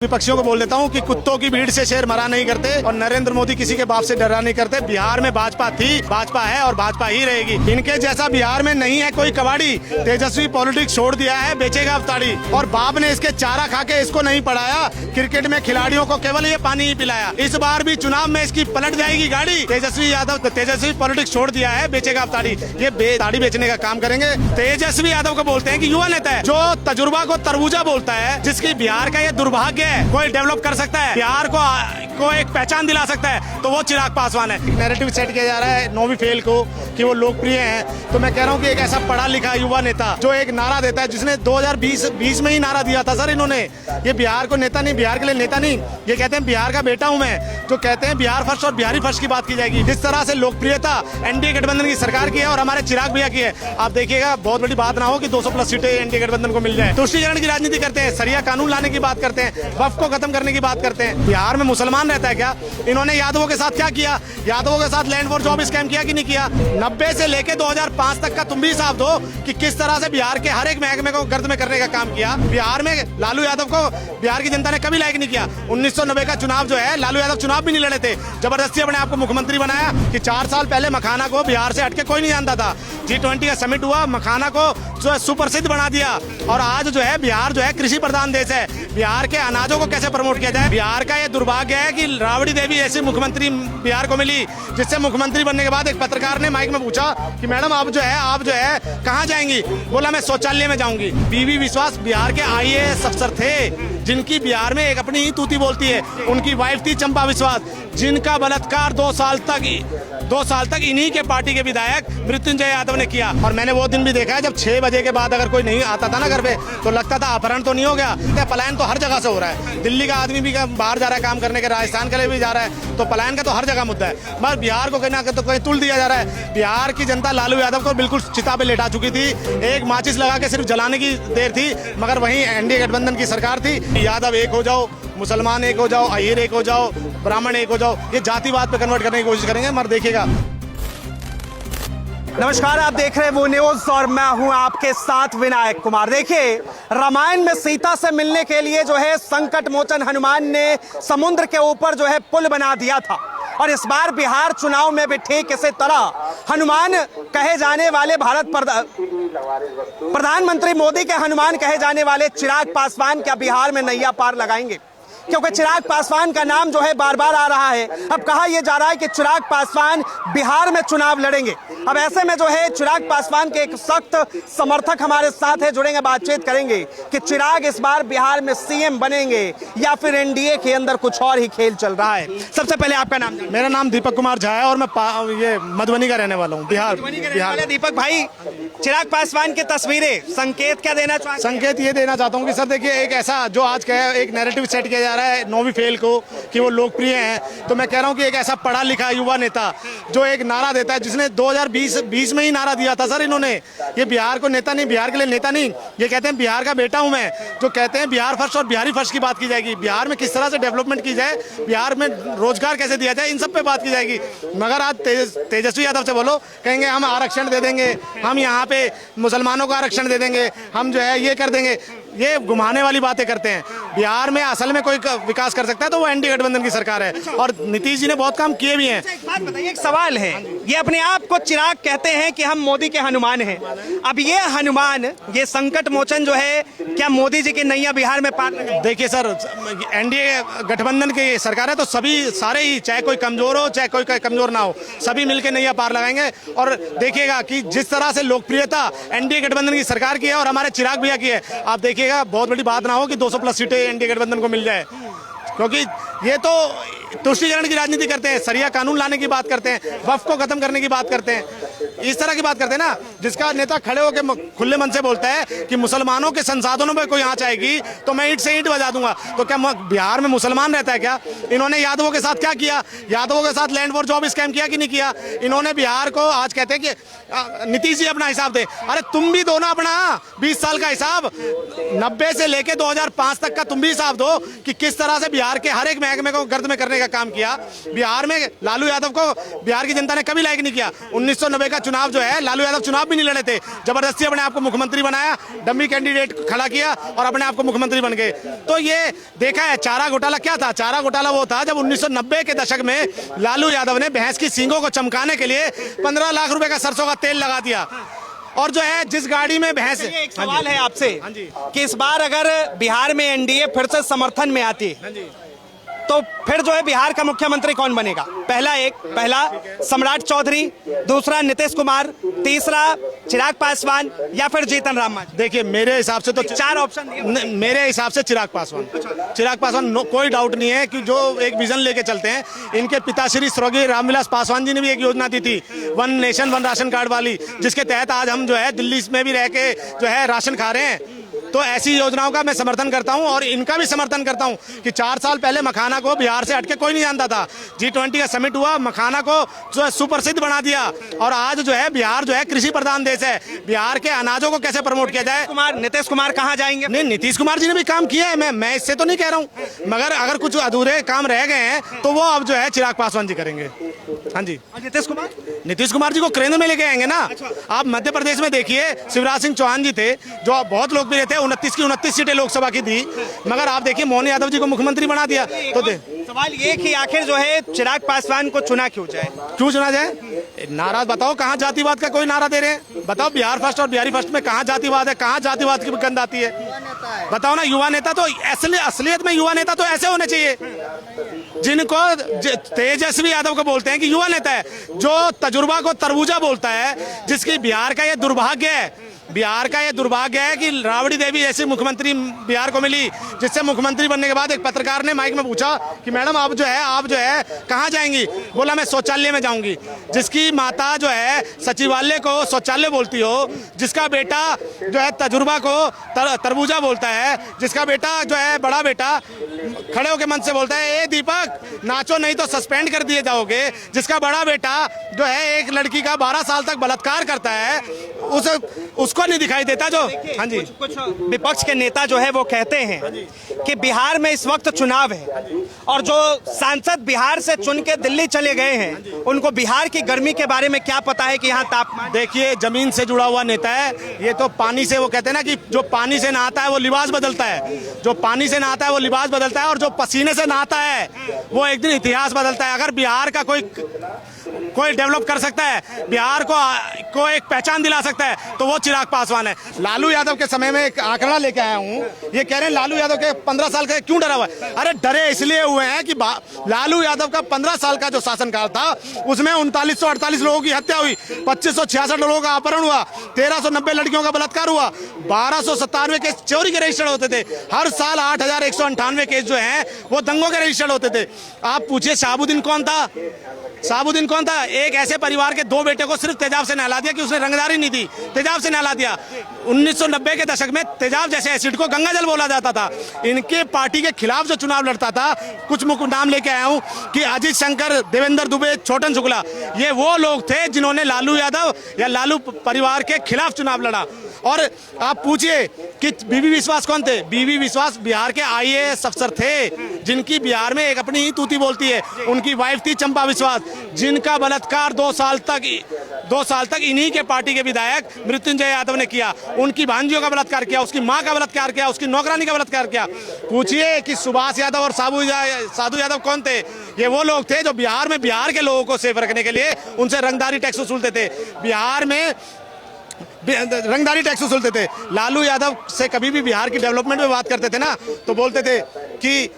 विपक्षियों को बोल देता हूँ कि कुत्तों की भीड़ से शेर मरा नहीं करते और नरेंद्र मोदी किसी के बाप से डरा नहीं करते। बिहार में भाजपा थी, भाजपा है और भाजपा ही रहेगी। इनके जैसा बिहार में नहीं है कोई कबाड़ी। तेजस्वी पॉलिटिक्स छोड़ दिया है, बेचेगा अवताड़ी। और बाप ने इसके चारा खा के इसको नहीं पढ़ाया, क्रिकेट में खिलाड़ियों को केवल ये पानी ही पिलाया। इस बार भी चुनाव में इसकी पलट जाएगी गाड़ी। तेजस्वी यादव तेजस्वी पॉलिटिक्स छोड़ दिया है, बेचेगा अवताड़ी। ये ताड़ी बेचने का काम करेंगे। तेजस्वी यादव को बोलते हैं कि युवा नेता है, जो तजुर्बा को तरबूजा बोलता है, जिसकी बिहार का ये दुर्भाग्य है। कोई डेवलप कर सकता है, बिहार को एक पहचान दिला सकता है, तो वो चिराग पासवान है। नैरेटिव सेट किया जा रहा है नौवीं फेल को कि वो लोकप्रिय हैं। तो मैं कह रहा हूँ कि एक ऐसा पढ़ा लिखा युवा नेता जो एक नारा देता है, जिसने 2020 में ही नारा दिया था सर इन्होंने। ये बिहार को नेता नहीं, बिहार के लिए नेता नहीं, ये कहते हैं बिहार का बेटा हूँ मैं। जो कहते हैं बिहार फर्स्ट और बिहारी फर्स्ट की बात की जाएगी। जिस तरह से लोकप्रियता एनडीए गठबंधन की सरकार की है और हमारे चिराग भैया की है, आप देखिएगा बहुत बड़ी बात ना हो कि 200+ सीटें एनडीए गठबंधन को मिल जाए। तुष्टीकरण की राजनीति करते हैं, सरिया कानून लाने की बात करते हैं, वक्फ को खत्म करने की बात करते हैं। बिहार में मुसलमान रहता है क्या? इन्होंने यादवों के साथ क्या किया? यादवों के साथ लैंड फॉर जॉब स्कैम किया कि नहीं किया? 90 से लेके 2005 तक का तुम भी हिसाब दो कि किस तरह से बिहार के हर एक महकमे को गर्द में करने का काम किया। बिहार में लालू यादव को बिहार की जनता ने कभी लायक नहीं किया। 1990 का चुनाव जो है, लालू यादव चुनाव भी नहीं लड़े थे, जबरदस्ती अपने आपको मुख्यमंत्री बनाया। कि 4 साल पहले मखाना को बिहार से हटके कोई नहीं जानता था। G20 का समिट हुआ, मखाना को जो है सुप्रसिद्ध बना दिया। और आज जो है बिहार जो है कृषि प्रधान देश है। बिहार के अनाजों को कैसे प्रमोट किया जाए? बिहार का ये दुर्भाग्य है कि राबड़ी देवी ऐसी मुख्यमंत्री बिहार को मिली, जिससे मुख्यमंत्री बनने के बाद एक पत्रकार ने माइक में पूछा कि मैडम आप जो है कहाँ जाएंगी? बोला मैं शौचालय में जाऊंगी। बीवी विश्वास बिहार के IAS अफसर थे, जिनकी बिहार में एक अपनी ही तूती बोलती है। उनकी वाइफ थी चंपा विश्वास, जिनका बलात्कार 2 साल तक इन्हीं के पार्टी के विधायक मृत्युंजय यादव ने किया। और मैंने वो दिन भी देखा है जब 6 बजे के बाद अगर कोई नहीं आता था ना घर पे, तो लगता था अपहरण तो नहीं हो गया। पलायन तो हर जगह से हो रहा है। दिल्ली का आदमी भी बाहर जा रहा है काम करने के, राजस्थान के लिए भी जा रहा है, तो पलायन का तो हर जगह मुद्दा है। मगर बिहार को कहीं ना कहीं तो कहीं तुल दिया जा रहा है। बिहार की जनता लालू यादव को बिल्कुल चिता पे लेटा चुकी थी। एक माचिस लगा के सिर्फ जलाने की देर थी, मगर वहीं एनडीए गठबंधन की सरकार थी। यादव एक हो जाओ, मुसलमान एक हो जाओ, अहीर एक हो जाओ, ब्राह्मण एक हो जाओ, ये जातिवाद पे कन्वर्ट करने की कोशिश करेंगे। मगर देखिएगा। नमस्कार, आप देख रहे हैं वो न्यूज और मैं हूं आपके साथ विनायक कुमार। देखिए, रामायण में सीता से मिलने के लिए जो है संकट मोचन हनुमान ने समुद्र के ऊपर जो है पुल बना दिया था। और इस बार बिहार चुनाव में भी ठीक इसी तरह हनुमान कहे जाने वाले प्रधानमंत्री मोदी के हनुमान कहे जाने वाले चिराग पासवान क्या बिहार में नैया पार लगाएंगे? क्योंकि चिराग पासवान का नाम जो है बार बार आ रहा है। अब कहा यह जा रहा है कि चिराग पासवान बिहार में चुनाव लड़ेंगे। अब ऐसे में जो है चिराग पासवान के एक सख्त समर्थक हमारे साथ है, जुड़ेंगे, बातचीत करेंगे कि चिराग इस बार बिहार में सीएम बनेंगे या फिर एनडीए के अंदर कुछ और ही खेल चल रहा है। सबसे पहले आपका नाम? मेरा नाम दीपक कुमार झा है और मैं ये मधुबनी का रहने वाला हूँ। बिहार। दीपक भाई, चिराग पासवान की तस्वीरें संकेत क्या देना चाहते हैं? संकेत ये देना चाहता हूँ कि सर देखिए, एक ऐसा जो आज का एक नैरेटिव सेट किया जा रहा है नौवीं फेल को कि वो लोकप्रिय हैं। तो मैं कह रहा हूँ कि एक ऐसा पढ़ा लिखा युवा नेता जो एक नारा देता है, जिसने 2020 में ही नारा दिया था सर इन्होंने। ये बिहार को नेता नहीं, बिहार के लिए नेता नहीं, ये कहते हैं बिहार का बेटा हूँ मैं। जो कहते हैं बिहार फर्स्ट और बिहारी फर्स्ट की बात की जाएगी। बिहार में किस तरह से डेवलपमेंट की जाए, बिहार में रोजगार कैसे दिया जाए, इन सब पे बात की जाएगी। मगर आज तेजस्वी यादव से बोलो, कहेंगे हम आरक्षण दे देंगे, हम यहाँ पे मुसलमानों को आरक्षण दे देंगे, हम जो है ये कर देंगे। ये घुमाने वाली बातें करते हैं। बिहार में असल में कोई विकास कर सकता है तो वो एनडीए गठबंधन की सरकार है, और नीतीश जी ने बहुत काम किए भी हैं। एक बात बताइए, एक सवाल है, ये अपने आप को चिराग कहते हैं कि हम मोदी के हनुमान हैं। अब ये हनुमान, ये संकट मोचन जो है, क्या मोदी जी की नैया बिहार में पार लगाएंगे? देखिए सर, एनडीए गठबंधन की सरकार है, तो सभी सारे ही, चाहे कोई कमजोर हो चाहे कोई कमजोर ना हो, सभी मिलकर नैया पार लगाएंगे। और देखिएगा कि जिस तरह से लोकप्रियता एनडीए गठबंधन की सरकार की है और हमारे चिराग भैया की है, आप देखिएगा बहुत बड़ी बात ना हो कि 200+ सीटें एनडीए गठबंधन को मिल जाए। क्योंकि ये तो तुष्टीकरण की राजनीति करते हैं, सरिया कानून लाने की बात करते हैं, वक्फ को खत्म करने की बात करते हैं, इस तरह की बात करते हैं ना। जिसका नेता खड़े होकर खुले मन से बोलता है कि मुसलमानों के संसाधनों पे कोई आंच आएगी तो मैं ईंट से ईंट बजा दूंगा, तो क्या बिहार में मुसलमान रहता है क्या? इन्होंने यादवों के साथ क्या किया? यादवों के साथ लैंड फॉर जॉब स्कैम किया कि नहीं किया? इन्होंने बिहार को, आज कहते हैं कि नीतीश जी अपना हिसाब दे, अरे तुम भी दो ना अपना 20 साल का हिसाब। 90 से लेके 2005 तक का तुम भी हिसाब दो कि किस तरह से बिहार के हर एक महकमे को गर्द में करने का काम किया। बिहार में लालू यादव को बिहार की जनता ने कभी लायक नहीं किया। 1990 का चुनाव जो है, लालू यादव चुनाव भी नहीं लड़े थे, जबरदस्ती अपने आप को मुख्यमंत्री बनाया, डम्मी कैंडिडेट खड़ा किया और अपने आप को मुख्यमंत्री बन गए। तो ये देखा है चारा घोटाला क्या था। चारा घोटाला वो था जब 1990 के दशक में लालू यादव ने भैंस की सींगों को चमकाने के लिए 15 लाख रुपए का सरसों का तेल लगा दिया। और जो है जिस गाड़ी में भैंस, एक सवाल है आपसे कि इस बार अगर बिहार में एनडीए फिर से समर्थन में आती तो फिर जो है बिहार का मुख्यमंत्री कौन बनेगा? पहला सम्राट चौधरी, दूसरा नीतीश कुमार, तीसरा चिराग पासवान या फिर जीतन राम मांझी? देखिए मेरे हिसाब से तो 4 ऑप्शन दिए। मेरे हिसाब से चिराग पासवान। चिराग पासवान कोई डाउट नहीं है कि जो एक विजन लेके चलते हैं। इनके पिताश्री स्वर्गीय रामविलास पासवान जी ने भी एक योजना दी थी, one nation one ration card वाली, जिसके तहत आज हम जो है दिल्ली में भी रह के जो है राशन खा रहे हैं। तो ऐसी योजनाओं का मैं समर्थन करता हूं और इनका भी समर्थन करता हूं कि 4 साल पहले मखाना को बिहार से हटके कोई नहीं जानता था। G20 का समिट हुआ, मखाना को जो है सुप्रसिद्ध बना दिया और आज जो है बिहार जो है कृषि प्रधान देश है। बिहार के अनाजों को कैसे प्रमोट किया जाए। नीतीश कुमार कहाँ जाएंगे? नहीं, नीतीश कुमार जी ने भी काम किया है, मैं इससे तो नहीं कह रहा हूं, मगर अगर कुछ अधूरे काम रह गए हैं तो वो अब जो है चिराग पासवान जी करेंगे। हाँ जी। नीतीश कुमार जी को केंद्र में लेके आएंगे ना। आप मध्य प्रदेश में देखिए, शिवराज सिंह चौहान जी थे जो बहुत लोकप्रिय थे, 29 की 29 सीटें लोकसभा की दी, मगर आप देखिए मोहन यादव जी को मुख्यमंत्री बना दिया। तो सवाल ये कि आखिर जो है चिराग पासवान को चुना क्यों चुना जाए? नारा बताओ, कहाँ जातिवाद का कोई नारा दे रहे हैं? बताओ बिहार फर्स्ट और बिहारी फर्स्ट में कहाँ जातिवाद है, कहाँ जातिवाद की गंध आती है? बताओ ना। युवा नेता तो असलियत में युवा नेता तो ऐसे होने चाहिए जिनको तेजस्वी यादव को बोलते हैं कि युवा नेता है, जो तजुर्बा को तरबूजा बोलता है। जिसकी बिहार का ये दुर्भाग्य है, बिहार का ये दुर्भाग्य है कि राबड़ी देवी ऐसी मुख्यमंत्री बिहार को मिली, जिससे मुख्यमंत्री बनने के बाद एक पत्रकार ने माइक में पूछा कि मैडम आप जो है कहाँ जाएंगी? बोला मैं शौचालय में जाऊंगी। जिसकी माता जो है सचिवालय को शौचालय बोलती हो, जिसका बेटा जो है तजुर्बा को तरबूजा बोलता है, जिसका बेटा जो है बड़ा बेटा खड़े होकर मन से बोलता है ए दीपक नाचो नहीं तो सस्पेंड कर दिए जाओगे, जिसका बड़ा बेटा जो है एक लड़की का 12 साल तक बलात्कार करता है, उसको नहीं दिखाई देता। जो हाँ जी, कुछ विपक्ष के नेता जो है वो कहते हैं कि बिहार में इस वक्त चुनाव है और जो सांसद बिहार से चुन के दिल्ली चले गए हैं उनको बिहार की गर्मी के बारे में क्या पता है कि यहाँ तापमान। देखिए जमीन से जुड़ा हुआ नेता है ये, तो पानी से, वो कहते हैं ना कि जो पानी से नहाता है वो लिबास बदलता है, जो पानी से नहाता है वो लिबास बदलता है और जो पसीने से नहाता है वो एक दिन इतिहास बदलता है। अगर बिहार का कोई डेवलप कर सकता है, बिहार को एक पहचान दिला सकता है, तो वो चिराग पासवान है। लालू यादव के समय में एक आंकड़ा लेके आया हूँ, ये कह रहे हैं लालू यादव के 15 साल का क्यों डरा हुआ है? अरे डरे इसलिए हुए हैं कि लालू यादव का 15 साल का जो शासनकाल था उसमें 3948 लोगों की हत्या हुई, 2566 लोगों का अपहरण हुआ, 1390 लड़कियों का बलात्कार हुआ, 1297 केस चोरी के रजिस्टर्ड होते थे। हर साल 8198 केस जो है वो दंगों के रजिस्टर्ड होते थे। आप पूछिए शहाबुद्दीन कौन था? शहाबुद्दीन कौन था? एक ऐसे परिवार के 2 बेटे को सिर्फ तेजाब से नहला दिया कि उसने रंगदारी नहीं दी, तेजाब से नहला दिया। 1990 के दशक में तेजाब जैसे एसिड को गंगा जल बोला जाता था। इनके पार्टी के खिलाफ जो चुनाव लड़ता था, कुछ नाम लेके आया हूं कि अजीत शंकर, देवेंद्र दुबे, छोटन शुक्ला, ये वो लोग थे जिन्होंने लालू यादव या लालू परिवार के खिलाफ चुनाव लड़ा। और आप पूछिए कि बीबी विश्वास कौन थे? बीबी विश्वास बिहार के IAS अफसर थे, जिनकी बिहार में एक अपनी ही तूती बोलती है। उनकी वाइफ थी चंपा विश्वास, जिनका बलात्कार 2 साल तक इन्हीं के पार्टी के विधायक मृत्युंजय यादव ने किया। उनकी भांजियों का बलात्कार किया, उसकी मां का बलात्कार किया, उसकी नौकरानी का बलात्कार किया। पूछिए कि सुभाष यादव और साधु यादव कौन थे? ये वो लोग थे जो बिहार में बिहार के लोगों को सेफ रखने के लिए उनसे रंगदारी टैक्स वसूलते थे। बिहार में रंगदारी टैक्स वसूलते थे। लालू यादव से कभी भी बिहार की डेवलपमेंट में बात करते थे ना, तो बोलते थे कि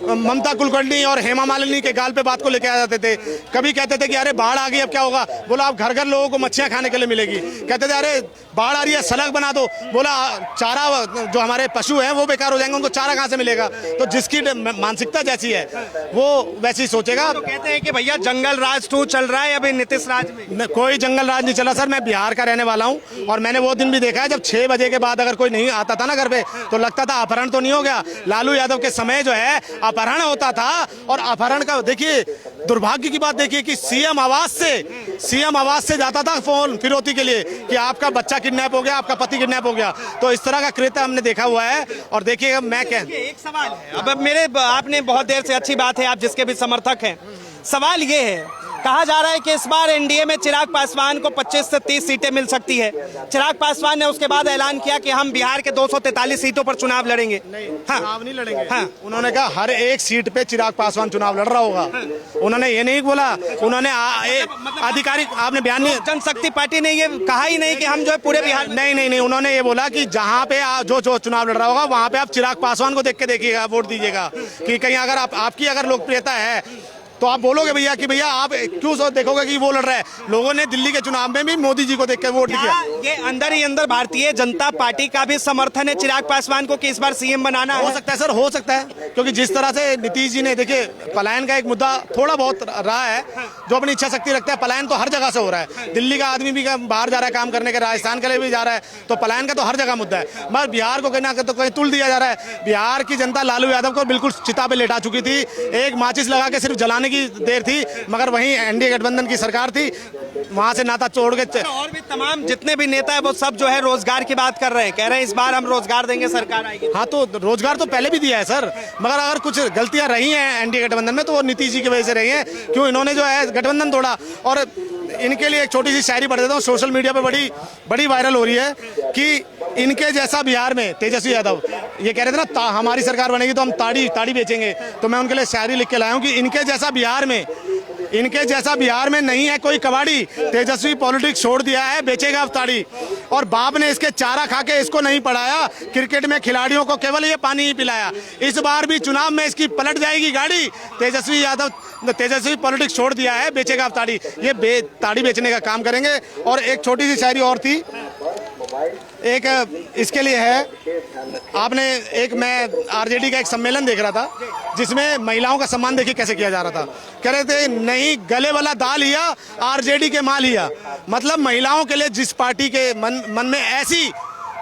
ममता कुलकर्णी और हेमा मालिनी के गाल पे बात को लेके आ जाते थे। कभी कहते थे कि अरे बाढ़ आ गई अब क्या होगा? बोला आप घर घर लोगों को मच्छियां खाने के लिए मिलेगी। कहते थे अरे बाढ़ आ रही है सड़क बना दो। बोला चारा, जो हमारे पशु हैं वो बेकार हो जाएंगे, उनको चारा कहाँ से मिलेगा? तो जिसकी मानसिकता जैसी है वो वैसी सोचेगा। तो कहते हैं कि भैया जंगल राज 2 चल रहा है अभी नीतीश राज में। कोई जंगल राज नहीं चला सर। मैं बिहार का रहने वाला हूँ और मैंने वो दिन भी देखा है जब 6 बजे के बाद अगर कोई नहीं आता था ना घर पे, तो लगता था अपहरण तो नहीं हो गया। लालू यादव के समय जो है अपहरण होता था। और अपहरण का देखिए दुर्भाग्य की बात देखिए कि सीएम आवास से जाता था फोन फिरौती के लिए कि आपका बच्चा किडनैप हो गया, आपका पति किडनैप हो गया। तो इस तरह का कृत्य हमने देखा हुआ है। और देखिए मैं एक सवाल है, अब आपने बहुत देर से, अच्छी बात है आप जिसके भी समर्थक हैं, सवाल ये है कहा जा रहा है कि इस बार एनडीए में चिराग पासवान को 25 से 30 सीटें मिल सकती है। चिराग पासवान ने उसके बाद ऐलान किया कि हम बिहार के 243 सीटों पर चुनाव लड़ेंगे। चुनाव नहीं लड़ेंगे। हाँ। उन्होंने कहा हर एक सीट पे चिराग पासवान चुनाव लड़ रहा होगा। उन्होंने ये नहीं बोला, उन्होंने आधिकारिक आपने बयान नहीं, जनशक्ति पार्टी ने ये कहा ही नहीं कि हम जो है पूरे बिहार नहीं, उन्होंने ये बोला कि जहाँ पे जो चुनाव लड़ रहा होगा वहाँ पे आप चिराग पासवान को देख के देखिएगा, वोट दीजिएगा। कि कहीं अगर आपकी अगर लोकप्रियता है तो आप बोलोगे भैया कि भैया आप क्यों देखोगे कि वो लड़ रहा है। लोगों ने दिल्ली के चुनाव में भी मोदी जी को देख के वोट दिया। ये अंदर ही अंदर भारतीय जनता पार्टी का भी समर्थन है चिराग पासवान को कि इस बार सीएम बनाना हो सकता है सर, हो सकता है, क्योंकि जिस तरह से नीतीश जी ने, देखिए पलायन का एक मुद्दा थोड़ा बहुत रहा है, जो अपनी इच्छा शक्ति रखता है। पलायन तो हर जगह से हो रहा है, दिल्ली का आदमी भी बाहर जा रहा है काम करने के, राजस्थान के लिए भी जा रहा है, तो पलायन का तो हर जगह मुद्दा है। मगर बिहार को कहीं ना कहीं तुल दिया जा रहा है। बिहार की जनता लालू यादव को बिल्कुल चिता पे लेटा चुकी थी, एक माचिस लगा के सिर्फ जलाने की देर थी, मगर वहीं एनडीए गठबंधन की सरकार थी, वहां से नाता तोड़ के। और भी तमाम जितने भी नेता है वो सब जो है रोजगार की बात कर रहे हैं, कह रहे हैं इस बार हम रोजगार देंगे, सरकार आएगी। हाँ, तो रोजगार तो पहले भी दिया है सर, मगर अगर कुछ गलतियां रही हैं एनडीए गठबंधन में तो वो नीतीश जी की वजह से रही है। क्यों इन्होंने जो है गठबंधन तोड़ा। और इनके लिए एक छोटी सी शायरी पढ़ देता हूँ, सोशल मीडिया पे बड़ी वायरल हो रही है कि इनके जैसा बिहार में तेजस्वी यादव ये कह रहे थे ना, हमारी सरकार बनेगी तो हम ताड़ी बेचेंगे। तो मैं उनके लिए शायरी लिख के लाया हूँ कि इनके जैसा बिहार में नहीं है कोई कबाड़ी, तेजस्वी पॉलिटिक्स छोड़ दिया है, बेचेगा अब ताड़ी। और बाप ने इसके चारा खा के इसको नहीं पढ़ाया, क्रिकेट में खिलाड़ियों को केवल ये पानी ही पिलाया। इस बार भी चुनाव में इसकी पलट जाएगी गाड़ी, तेजस्वी पॉलिटिक्स छोड़ दिया है, बेचेगा अब ताड़ी। ये ताड़ी बेचने का काम करेंगे। और एक छोटी सी शायरी और थी, एक इसके लिए है, मैं आरजेडी का एक सम्मेलन देख रहा था जिसमें महिलाओं का सम्मान देखिए कैसे किया जा रहा था। कह रहे थे नहीं गले वाला दाल हिया, आरजेडी के माल हिया। मतलब महिलाओं के लिए जिस पार्टी के मन में ऐसी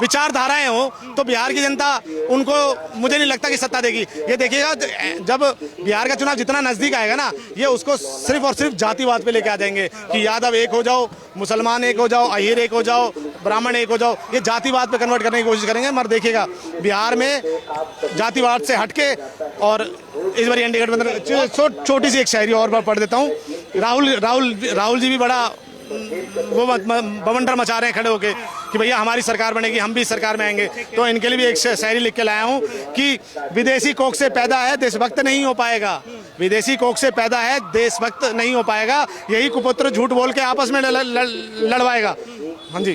विचारधाराएं हो तो बिहार की जनता उनको, मुझे नहीं लगता कि सत्ता देगी। ये देखिएगा जब बिहार का चुनाव जितना नजदीक आएगा ना, ये उसको सिर्फ और सिर्फ जातिवाद पे लेके आ जाएंगे कि यादव एक हो जाओ, मुसलमान एक हो जाओ, अहीर एक हो जाओ, ब्राह्मण एक हो जाओ। ये जातिवाद पे कन्वर्ट करने की कोशिश करेंगे। मगर देखिएगा बिहार में जातिवाद से हटके, और इस बार एनडीए गठबंधन। छोटी सी एक शायरी और पढ़ देता हूँ। राहुल जी भी बड़ा वो बवंडर मचा रहे हैं खड़े होके कि भैया हमारी सरकार बनेगी, हम भी सरकार में आएंगे। तो इनके लिए भी एक शायरी लिख के लाया हूँ कि विदेशी कोख से पैदा है देशभक्त नहीं हो पाएगा, विदेशी कोख से पैदा है देशभक्त नहीं हो पाएगा, यही कुपुत्र झूठ बोल के आपस में लड़वाएगा। हाँ जी,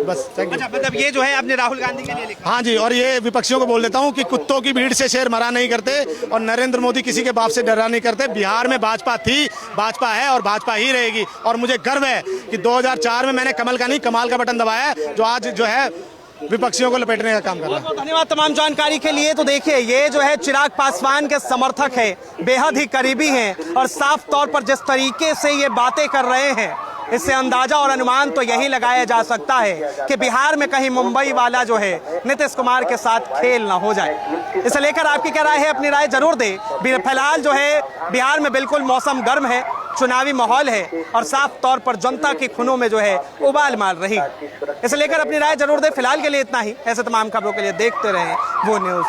बस थैंक यू। मतलब ये जो है आपने राहुल गांधी के लिए लिखा। हाँ जी, और ये विपक्षियों को बोल देता हूँ कि कुत्तों की भीड़ से शेर मरा नहीं करते और नरेंद्र मोदी किसी के बाप से डरा नहीं करते। बिहार में भाजपा थी, भाजपा है और भाजपा ही रहेगी। और मुझे गर्व है कि 2004 में मैंने कमल का नहीं कमाल का बटन दबाया है, जो आज जो है विपक्षियों को लपेटने का काम कर रहा है। धन्यवाद तमाम जानकारी के लिए। तो देखिए ये जो है चिराग पासवान के समर्थक है, बेहद ही करीबी हैं, और साफ तौर पर जिस तरीके से ये बातें कर रहे हैं, इससे अंदाजा और अनुमान तो यही लगाया जा सकता है कि बिहार में कहीं मुंबई वाला जो है नीतीश कुमार के साथ खेल ना हो जाए। इसे लेकर आपकी क्या राय है, अपनी राय जरूर दें। फिलहाल जो है बिहार में बिल्कुल मौसम गर्म है, चुनावी माहौल है, और साफ तौर पर जनता के खूनों में जो है उबाल मार रही। इसे लेकर अपनी राय जरूर दें। फिलहाल के लिए इतना ही। ऐसे तमाम खबरों के लिए देखते रहें वो न्यूज़।